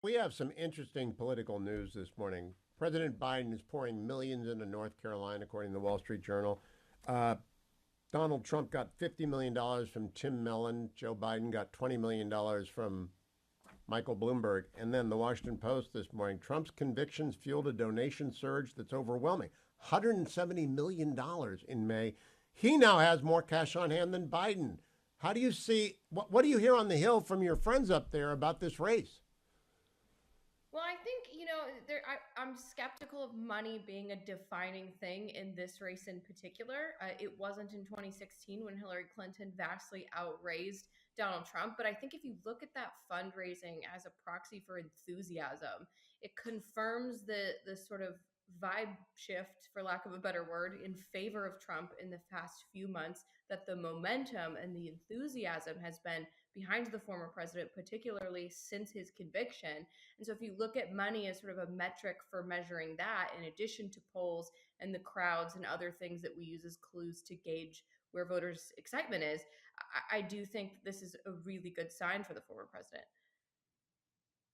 We have some interesting political news this morning. President Biden is pouring millions into North Carolina, according to the Wall Street Journal. Uh, Donald Trump got $50 million from Tim Mellon. Joe Biden got $20 million from Michael Bloomberg. And then the Washington Post this morning, Trump's convictions fueled a donation surge that's overwhelming. $170 million in May. He now has more cash on hand than Biden. How do you see, what do you hear on the Hill from your friends up there about this race? Well, I think, I'm skeptical of money being a defining thing in this race in particular. It wasn't in 2016 when Hillary Clinton vastly outraised Donald Trump. But I think if you look at that fundraising as a proxy for enthusiasm, it confirms the sort of vibe shift, for lack of a better word, in favor of Trump in the past few months, that the momentum and the enthusiasm has been behind the former president, particularly since his conviction. And so if you look at money as sort of a metric for measuring that, in addition to polls and the crowds and other things that we use as clues to gauge where voters' excitement is, I do think this is a really good sign for the former president.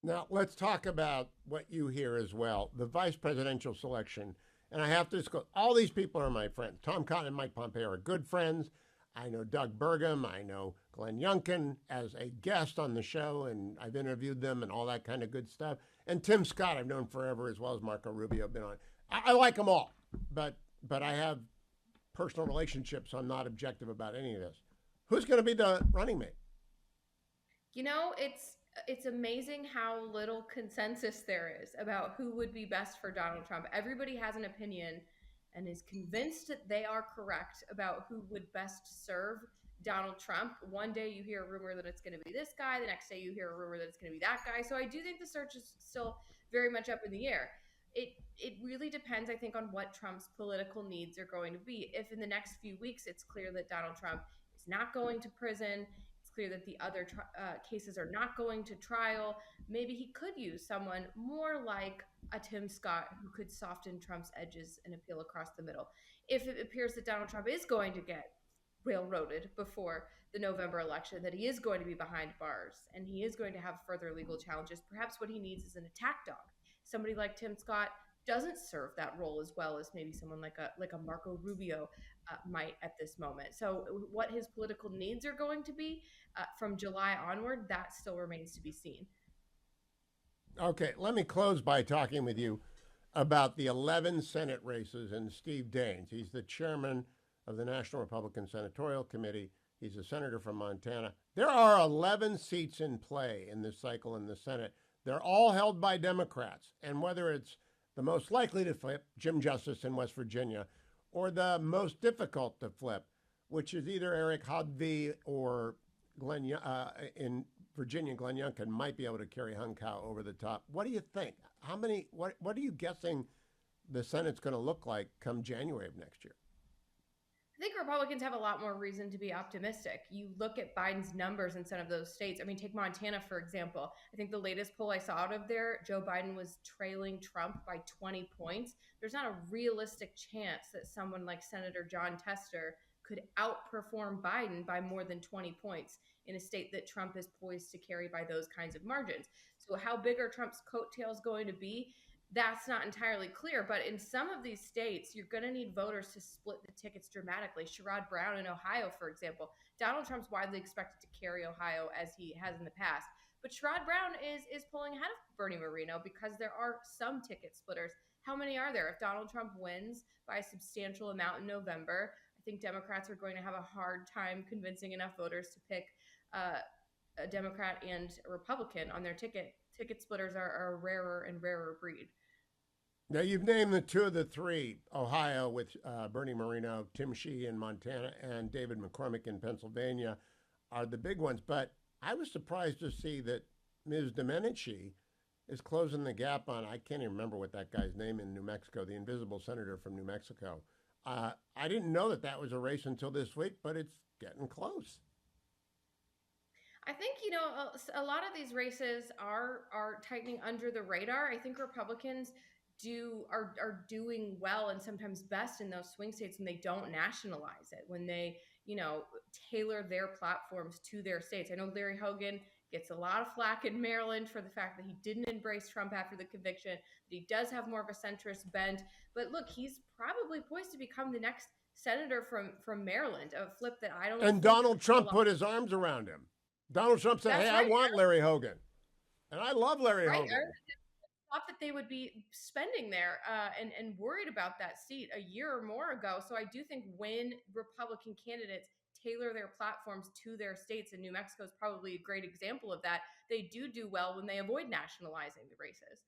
Now, let's talk about what you hear as well, the vice presidential selection. And I have to just go, all these people are my friends. Tom Cotton and Mike Pompeo are good friends. I know Doug Burgum. I know Glenn Youngkin as a guest on the show, and I've interviewed them and all that kind of good stuff. And Tim Scott, I've known forever, as well as Marco Rubio. I've been on. I like them all, but I have personal relationships, so I'm not objective about any of this. Who's going to be the running mate? It's amazing how little consensus there is about who would be best for Donald Trump. Everybody has an opinion and is convinced that they are correct about who would best serve Donald Trump. One day you hear a rumor that it's going to be this guy, the next day you hear a rumor that it's going to be that guy. So I do think the search is still very much up in the air. It really depends, I think, on what Trump's political needs are going to be. If in the next few weeks it's clear that Donald Trump is not going to prison, it's clear that the other cases are not going to trial, maybe he could use someone more like a Tim Scott who could soften Trump's edges and appeal across the middle. If it appears that Donald Trump is going to get railroaded before the November election, that he is going to be behind bars and he is going to have further legal challenges, perhaps what he needs is an attack dog. Somebody like Tim Scott doesn't serve that role as well as maybe someone like a Marco Rubio might at this moment. So what his political needs are going to be from July onward, that still remains to be seen. Okay, let me close by talking with you about the 11 Senate races and Steve Daines. He's the chairman of the National Republican Senatorial Committee. He's a senator from Montana. There are 11 seats in play in this cycle in the Senate. They're all held by Democrats. And whether it's the most likely to flip, Jim Justice in West Virginia, or the most difficult to flip, which is either Eric Hodvie or in Virginia, Glenn Youngkin might be able to carry Hung Kao over the top. What do you think? How many? What are you guessing the Senate's going to look like come January of next year? I think Republicans have a lot more reason to be optimistic. You look at Biden's numbers in some of those states. I mean, take Montana, for example. I think the latest poll I saw out of there, Joe Biden was trailing Trump by 20 points. There's not a realistic chance that someone like Senator John Tester could outperform Biden by more than 20 points in a state that Trump is poised to carry by those kinds of margins. So, how big are Trump's coattails going to be? That's not entirely clear. But in some of these states, you're going to need voters to split the tickets dramatically. Sherrod Brown in Ohio, for example. Donald Trump's widely expected to carry Ohio as he has in the past. But Sherrod Brown is pulling ahead of Bernie Moreno because there are some ticket splitters. How many are there? If Donald Trump wins by a substantial amount in November, I think Democrats are going to have a hard time convincing enough voters to pick uh, a Democrat and a Republican on their ticket. Ticket splitters are a rarer and rarer breed. Now you've named the two of the three: Ohio with Bernie Moreno, Tim Shea in Montana, and David McCormick in Pennsylvania, are the big ones. But I was surprised to see that Ms. Domenici is closing the gap on, I can't even remember what that guy's name in New Mexico, the invisible senator from New Mexico. I didn't know that that was a race until this week, but it's getting close. I think a lot of these races are tightening under the radar. I think Republicans are doing well and sometimes best in those swing states when they don't nationalize it, when they tailor their platforms to their states. I know Larry Hogan gets a lot of flack in Maryland for the fact that he didn't embrace Trump after the conviction, that he does have more of a centrist bent. But look, he's probably poised to become the next senator from Maryland, a flip that I don't And think Donald a Trump lot. put his arms around him. Donald Trump said, That's hey, I right, want Larry Hogan. And I love Larry right? Hogan. Thought that they would be spending there and worried about that seat a year or more ago. So I do think when Republican candidates tailor their platforms to their states, and New Mexico is probably a great example of that, they do well when they avoid nationalizing the races.